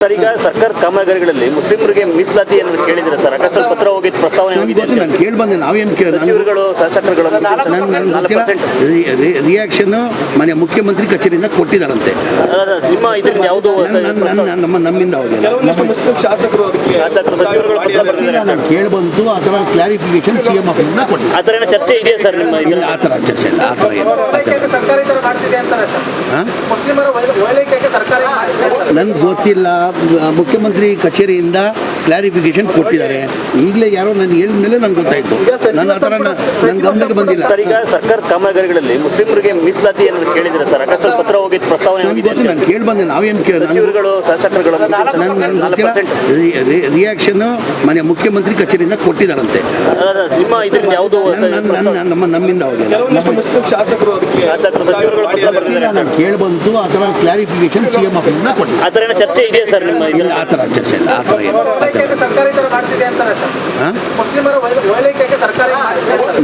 Sir, ಈಗ ಸರ್ಕಾರ ಕಾಮಗಾರಿಗಳಲ್ಲಿ ಮುಸ್ಲಿಮರಿಗೆ ಮೀಸಲಾತಿ ಏನಾದ್ರು ಕೇಳಿದ್ರೆ ಸರ್? ಅಕಸ್ಮಾತ್ ಪತ್ರ ಹೋಗಿದ್ದು ಪ್ರಸ್ತಾವನೆ ಹೋಗಿದೆ ನಾನು ಕೇಳಿ ಬಂದೆ. ನಾವೇನು ಸಚಿವರುಗಳು ಶಾಸಕರುಗಳು ರಿಯಾಕ್ಷನ್ ಮನೆ ಮುಖ್ಯಮಂತ್ರಿ ಕಚೇರಿಯಿಂದ ಕೊಟ್ಟಿದ್ದಾರಂತೆ. ನಿಮ್ಮ ಇದರಿಂದ ಯಾವುದು ನಮ್ಮಿಂದ ಶಾಸಕರು ಸಚಿವರುಗಳು ಪತ್ರ ಬರೆದಿದ್ದಾರೆ. ನಾನು ಕೇಳಿ ಬಂತು ಆ ಥರ ಕ್ಲಾರಿಫಿಕೇಶನ್ CM ಆಫೀಸಿಂದ ಕೊಟ್ಟಿದ್ದಾರೆ. ಆ ಥರ ಚರ್ಚೆ ಇದೆಯಾ ಸರ್ ನಿಮ್ಮ ಇಲ್ಲ, ಆ ಥರ ಚರ್ಚೆ ಇಲ್ಲ. ಆ ಥರ ನನ್ಗೆ ಗೊತ್ತಿಲ್ಲ. ಮುಖ್ಯಮಂತ್ರಿ ಕಚೇರಿಯಿಂದ ಕ್ಲಾರಿಫಿಕೇಶನ್ ಕೊಟ್ಟಿದ್ದಾರೆ. ಈಗಲೇ ಯಾರೋ ನಾನು ಹೇಳಿದ ಮೇಲೆ ನನ್ಗೆ ಗೊತ್ತಾಯ್ತು. ನನ್ನ ಆ ಥರ ನನ್ನ ಗಮನಕ್ಕೆ ಬಂದಿಲ್ಲ. ಸರ್, ಈಗ ಸರ್ಕಾರ ಕಾಮಗಾರಿಗಳಲ್ಲಿ ಮುಸ್ಲಿಮರಿಗೆ ಮೀಸಲಾತಿ ಏನಾದ್ರು ಕೇಳಿದ್ರೆ ಸರ್? ಅಕಸ್ಮಾತ್ ಪತ್ರ ಹೋಗಿದ್ದು ಪ್ರಸ್ತಾವನೆ ಹೋಗಿದೆ. ನಾನು ಕೇಳಿ ಬಂದೆ. ನಾವೇನು ಸಚಿವರುಗಳು ಶಾಸಕರುಗಳು ರಿಯಾಕ್ಷನ್ ಮನೆ ಮುಖ್ಯಮಂತ್ರಿ ಕಚೇರಿಯಿಂದ ಕೊಟ್ಟಿದ್ದಾರಂತೆ. ನಿಮ್ಮ ಇದರಿಂದ ಯಾವುದು ನಮ್ಮಿಂದ ಶಾಸಕರು ಸಚಿವರುಗಳು ಪತ್ರ ಬರೆದಿದ್ದಾರೆ. ನಾನು ಕೇಳಿ ಬಂತು ಆ ಥರ ಕ್ಲಾರಿಫಿಕೇಶನ್ CM ಆಫೀಸಿಂದ ಕೊಟ್ಟಿದ್ದಾರೆ. ಆ ಥರ ಚರ್ಚೆ ಇದೆಯಾ ಸರ್ ನಿಮ್ಮ ಇಲ್ಲ, ಆ ಥರ ಚರ್ಚೆ ಇಲ್ಲ. ಆ ಥರ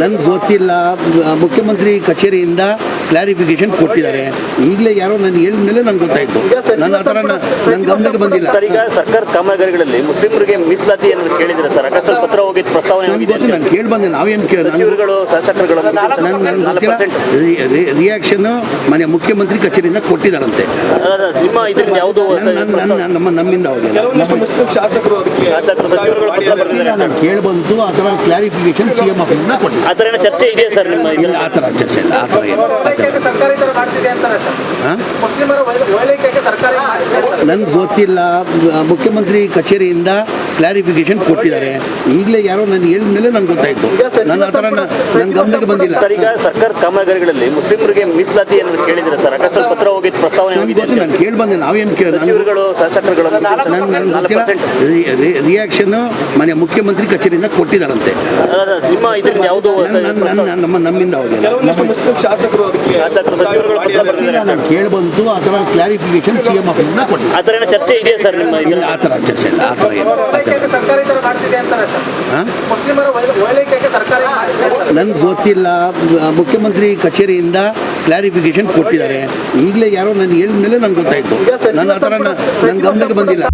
ನನ್ಗೆ ಗೊತ್ತಿಲ್ಲ. ಮುಖ್ಯಮಂತ್ರಿ ಕಚೇರಿಯಿಂದ ಕ್ಲಾರಿಫಿಕೇಶನ್ ಕೊಟ್ಟಿದ್ದಾರೆ. ಈಗಲೇ ಯಾರೋ ನಾನು ಹೇಳಿದ ಮೇಲೆ ನನ್ಗೆ ಗೊತ್ತಾಯ್ತು. ನನ್ನ ಆ ಥರ ನನ್ನ ಗಮನಕ್ಕೆ ಬಂದಿಲ್ಲ. ಸರ್, ಈಗ ಸರ್ಕಾರ ಕಾಮಗಾರಿಗಳಲ್ಲಿ ಮುಸ್ಲಿಮರಿಗೆ ಮೀಸಲಾತಿ ಏನಾದ್ರು ಕೇಳಿದ್ರೆ ಸರ್? ಅಕಸ್ಮಾತ್ ಪತ್ರ ಹೋಗಿದ್ದು ಪ್ರಸ್ತಾವನೆ ಹೋಗಿದೆ. ನಾನು ಕೇಳಿ ಬಂದೆ. ನಾವೇನು ಸಚಿವರುಗಳು ಶಾಸಕರುಗಳು ರಿಯಾಕ್ಷನ್ ಮನೆ ಮುಖ್ಯಮಂತ್ರಿ ಕಚೇರಿಯಿಂದ ಕೊಟ್ಟಿದ್ದಾರಂತೆ. ನಿಮ್ಮ ಇದರಿಂದ ಯಾವುದು ನಮ್ಮಿಂದ ಶಾಸಕರು ಸಚಿವರುಗಳು ಪತ್ರ ಬರೆದಿದ್ದಾರೆ. ನಾನು ಕೇಳಿ ಬಂತು ಆ ಥರ ಕ್ಲಾರಿಫಿಕೇಶನ್ CM ಆಫೀಸಿಂದ ಕೊಟ್ಟಿದ್ದಾರೆ. ಆ ಥರ ಚರ್ಚೆ ಇದೆಯಾ ಸರ್ ನಿಮ್ಮ ಇಲ್ಲ, ಆ ಥರ ಚರ್ಚೆ ಇಲ್ಲ. ಆ ಥರ ನನ್ಗೆ ಗೊತ್ತಿಲ್ಲ. ಮುಖ್ಯಮಂತ್ರಿ ಕಚೇರಿಯಿಂದ ಕ್ಲಾರಿಫಿಕೇಶನ್ ಕೊಟ್ಟಿದ್ದಾರೆ. ಈಗಲೇ ಯಾರೋ ನಾನು ಹೇಳಿದ ಮೇಲೆ ನನ್ಗೆ ಗೊತ್ತಾಯ್ತು. ನನ್ನ ಆ ಥರ ನನ್ನ ಗಮನಕ್ಕೆ ಬಂದಿಲ್ಲ. ಸರ್, ಈಗ ಸರ್ಕಾರ ಕಾಮಗಾರಿಗಳಲ್ಲಿ ಮುಸ್ಲಿಮರಿಗೆ ಮೀಸಲಾತಿ ಏನಾದ್ರು ಕೇಳಿದ್ರೆ ಸರ್? ಅಕಸ್ಮಾತ್ ಪತ್ರ ಹೋಗಿದ್ದು ಪ್ರಸ್ತಾವನೆ ಹೋಗಿದೆ. ನಾನು ಕೇಳಿ ಬಂದೆ. ನಾವೇನು ಸಚಿವರುಗಳು ಶಾಸಕರುಗಳು ರಿಯಾಕ್ಷನ್ ಮನೆ ಮುಖ್ಯಮಂತ್ರಿ ಕಚೇರಿಯಿಂದ ಕೊಟ್ಟಿದ್ದಾರಂತೆ. ನಿಮ್ಮ ಇದರಿಂದ ಯಾವುದು ನಮ್ಮಿಂದ ಶಾಸಕರು ಸಚಿವರುಗಳು ಪತ್ರ ಬರೆದಿದ್ದಾರೆ. ನಾನು ಕೇಳಿ ಬಂತು ಆ ಥರ ಕ್ಲಾರಿಫಿಕೇಶನ್ CM ಆಫೀಸಿಂದ ಕೊಟ್ಟಿದ್ದಾರೆ. ಆ ಥರ ಚರ್ಚೆ ಇದೆಯಾ ಸರ್ ನಿಮ್ಮ ಇಲ್ಲ, ಆ ಥರ ಚರ್ಚೆ ಇಲ್ಲ. ಆ ಥರ ನನ್ಗೆ ಗೊತ್ತಿಲ್ಲ. ಮುಖ್ಯಮಂತ್ರಿ ಕಚೇರಿಯಿಂದ ಕ್ಲಾರಿಫಿಕೇಶನ್ ಕೊಟ್ಟಿದ್ದಾರೆ. ಈಗಲೇ ಯಾರೋ ನಾನು ಹೇಳಿದ ಮೇಲೆ ನನ್ಗೆ ಗೊತ್ತಾಯ್ತು. ನನ್ನ ಆ ಥರ ನನ್ನ ಗಮನಕ್ಕೆ ಬಂದಿಲ್ಲ.